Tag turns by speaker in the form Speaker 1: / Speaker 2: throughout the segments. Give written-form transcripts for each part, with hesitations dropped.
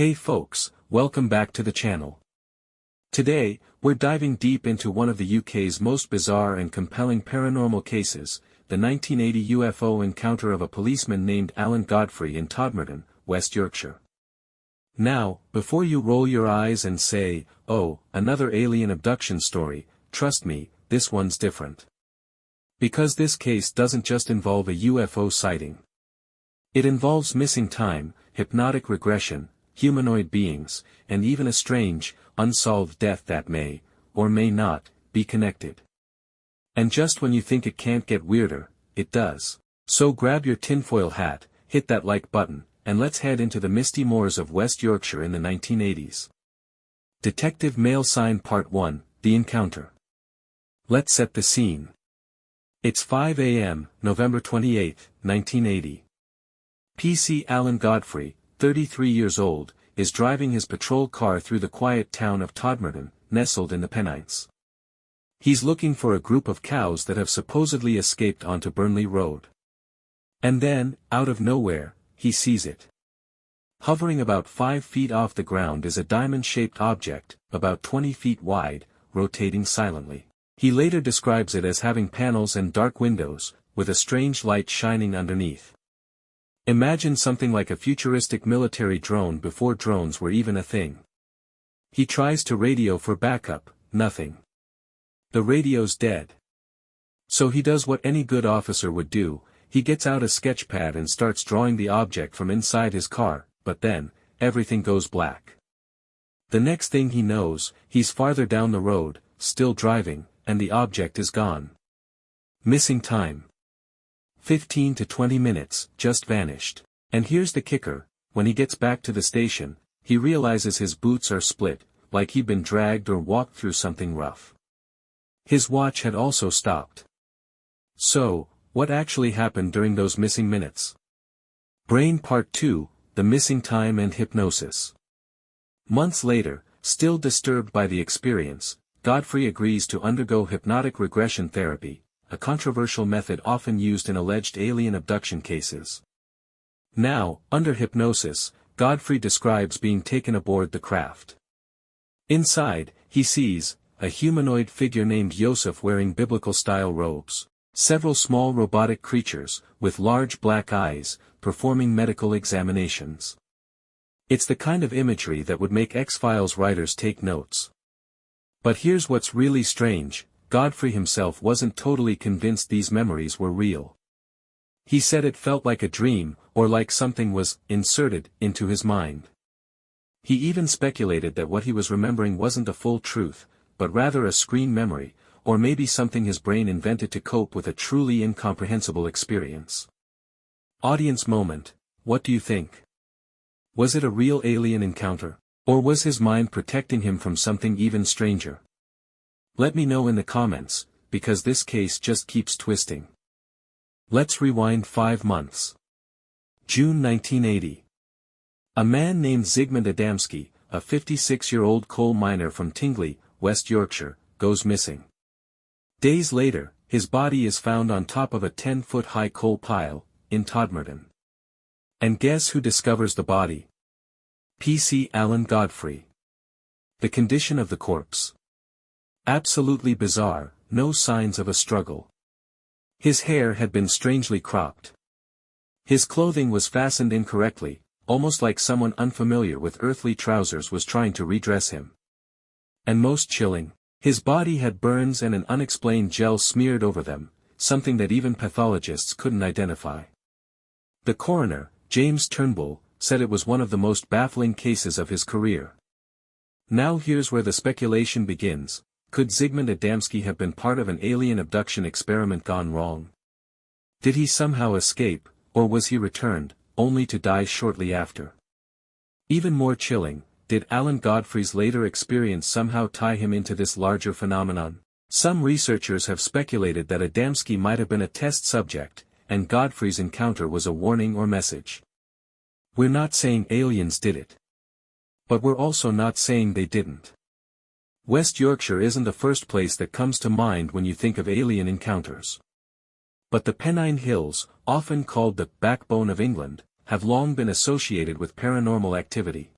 Speaker 1: Hey folks, welcome back to the channel. Today, we're diving deep into one of the UK's most bizarre and compelling paranormal cases, the 1980 UFO encounter of a policeman named Alan Godfrey in Todmorden, West Yorkshire. Now, before you roll your eyes and say, "Oh, another alien abduction story," trust me, this one's different. Because this case doesn't just involve a UFO sighting. It involves missing time, hypnotic regression, humanoid beings, and even a strange, unsolved death that may, or may not, be connected. And just when you think it can't get weirder, it does. So grab your tinfoil hat, hit that like button, and let's head into the misty moors of West Yorkshire in the 1980s. Detective Mail Sign Part 1, The Encounter. Let's set the scene. It's 5 a.m., November 28, 1980. PC Alan Godfrey, 33 years old, is driving his patrol car through the quiet town of Todmorden, nestled in the Pennines. He's looking for a group of cows that have supposedly escaped onto Burnley Road. And then, out of nowhere, he sees it. Hovering about 5 feet off the ground is a diamond-shaped object, about 20 feet wide, rotating silently. He later describes it as having panels and dark windows, with a strange light shining underneath. Imagine something like a futuristic military drone before drones were even a thing. He tries to radio for backup, nothing. The radio's dead. So he does what any good officer would do, he gets out a sketch pad and starts drawing the object from inside his car, but then, everything goes black. The next thing he knows, he's farther down the road, still driving, and the object is gone. Missing time. 15 to 20 minutes, just vanished. And here's the kicker, when he gets back to the station, he realizes his boots are split, like he'd been dragged or walked through something rough. His watch had also stopped. So, what actually happened during those missing minutes? Brain Part 2, The Missing Time and Hypnosis. Months later, still disturbed by the experience, Godfrey agrees to undergo hypnotic regression therapy, a controversial method often used in alleged alien abduction cases. Now, under hypnosis, Godfrey describes being taken aboard the craft. Inside, he sees a humanoid figure named Yosef wearing biblical-style robes, several small robotic creatures, with large black eyes, performing medical examinations. It's the kind of imagery that would make X-Files writers take notes. But here's what's really strange, Godfrey himself wasn't totally convinced these memories were real. He said it felt like a dream, or like something was inserted into his mind. He even speculated that what he was remembering wasn't the full truth, but rather a screen memory, or maybe something his brain invented to cope with a truly incomprehensible experience. Audience moment, what do you think? Was it a real alien encounter? Or was his mind protecting him from something even stranger? Let me know in the comments, because this case just keeps twisting. Let's rewind 5 months. June 1980. A man named Zigmund Adamski, a 56-year-old coal miner from Tingley, West Yorkshire, goes missing. Days later, his body is found on top of a 10-foot-high coal pile, in Todmorden. And guess who discovers the body? PC Alan Godfrey. The condition of the corpse. Absolutely bizarre, no signs of a struggle. His hair had been strangely cropped. His clothing was fastened incorrectly, almost like someone unfamiliar with earthly trousers was trying to redress him. And most chilling, his body had burns and an unexplained gel smeared over them, something that even pathologists couldn't identify. The coroner, James Turnbull, said it was one of the most baffling cases of his career. Now here's where the speculation begins. Could Zigmund Adamski have been part of an alien abduction experiment gone wrong? Did he somehow escape, or was he returned, only to die shortly after? Even more chilling, did Alan Godfrey's later experience somehow tie him into this larger phenomenon? Some researchers have speculated that Adamski might have been a test subject, and Godfrey's encounter was a warning or message. We're not saying aliens did it. But we're also not saying they didn't. West Yorkshire isn't the first place that comes to mind when you think of alien encounters. But the Pennine Hills, often called the backbone of England, have long been associated with paranormal activity.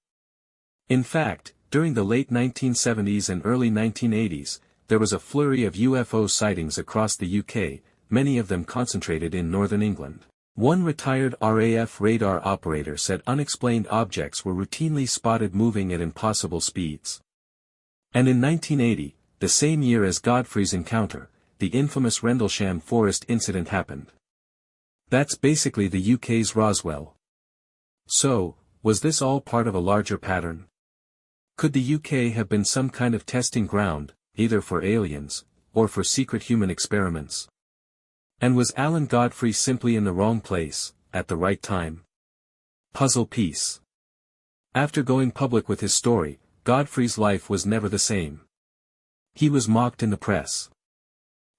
Speaker 1: In fact, during the late 1970s and early 1980s, there was a flurry of UFO sightings across the UK, many of them concentrated in northern England. One retired RAF radar operator said unexplained objects were routinely spotted moving at impossible speeds. And in 1980, the same year as Godfrey's encounter, the infamous Rendlesham Forest incident happened. That's basically the UK's Roswell. So, was this all part of a larger pattern? Could the UK have been some kind of testing ground, either for aliens, or for secret human experiments? And was Alan Godfrey simply in the wrong place, at the right time? Puzzle piece. After going public with his story, Godfrey's life was never the same. He was mocked in the press.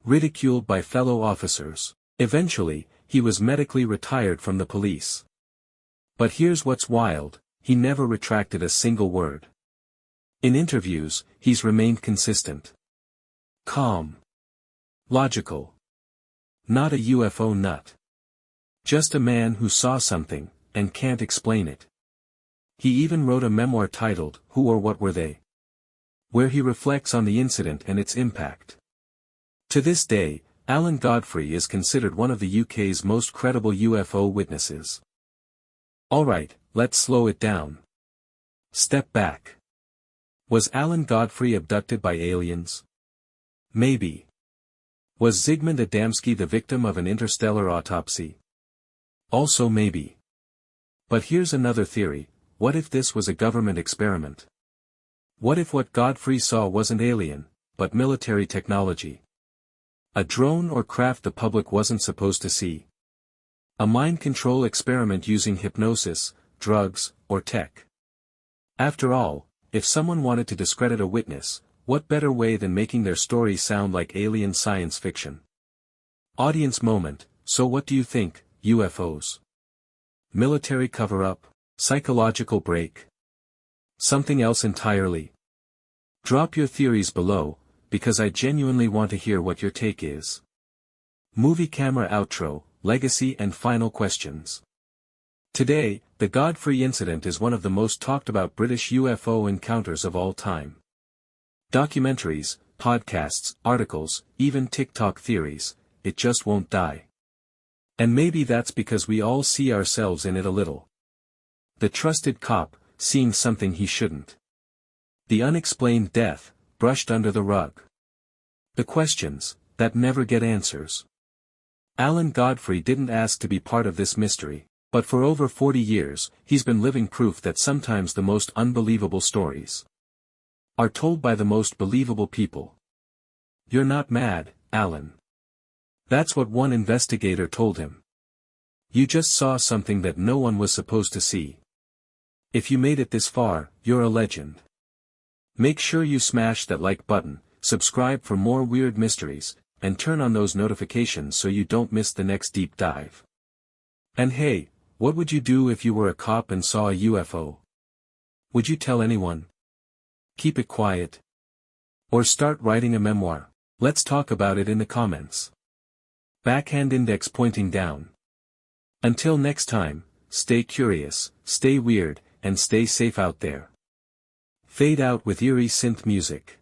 Speaker 1: Ridiculed by fellow officers. Eventually, he was medically retired from the police. But here's what's wild, he never retracted a single word. In interviews, he's remained consistent. Calm. Logical. Not a UFO nut. Just a man who saw something, and can't explain it. He even wrote a memoir titled, Who or What Were They? Where he reflects on the incident and its impact. To this day, Alan Godfrey is considered one of the UK's most credible UFO witnesses. Alright, let's slow it down. Step back. Was Alan Godfrey abducted by aliens? Maybe. Was Zigmund Adamski the victim of an interstellar autopsy? Also maybe. But here's another theory, what if this was a government experiment? What if what Godfrey saw wasn't alien, but military technology? A drone or craft the public wasn't supposed to see? A mind control experiment using hypnosis, drugs, or tech? After all, if someone wanted to discredit a witness, what better way than making their story sound like alien science fiction? Audience moment, so what do you think, UFOs? Military cover-up? Psychological break? Something else entirely? Drop your theories below, because I genuinely want to hear what your take is. Movie camera outro, legacy and final questions. Today, the Godfrey incident is one of the most talked about British UFO encounters of all time. Documentaries, podcasts, articles, even TikTok theories, it just won't die. And maybe that's because we all see ourselves in it a little. The trusted cop, seeing something he shouldn't. The unexplained death, brushed under the rug. The questions, that never get answers. Alan Godfrey didn't ask to be part of this mystery, but for over 40 years, he's been living proof that sometimes the most unbelievable stories are told by the most believable people. You're not mad, Alan. That's what one investigator told him. You just saw something that no one was supposed to see. If you made it this far, you're a legend. Make sure you smash that like button, subscribe for more weird mysteries, and turn on those notifications so you don't miss the next deep dive. And hey, what would you do if you were a cop and saw a UFO? Would you tell anyone? Keep it quiet? Or start writing a memoir? Let's talk about it in the comments. Backhand index pointing down. Until next time, stay curious, stay weird, and stay safe out there. Fade out with eerie synth music.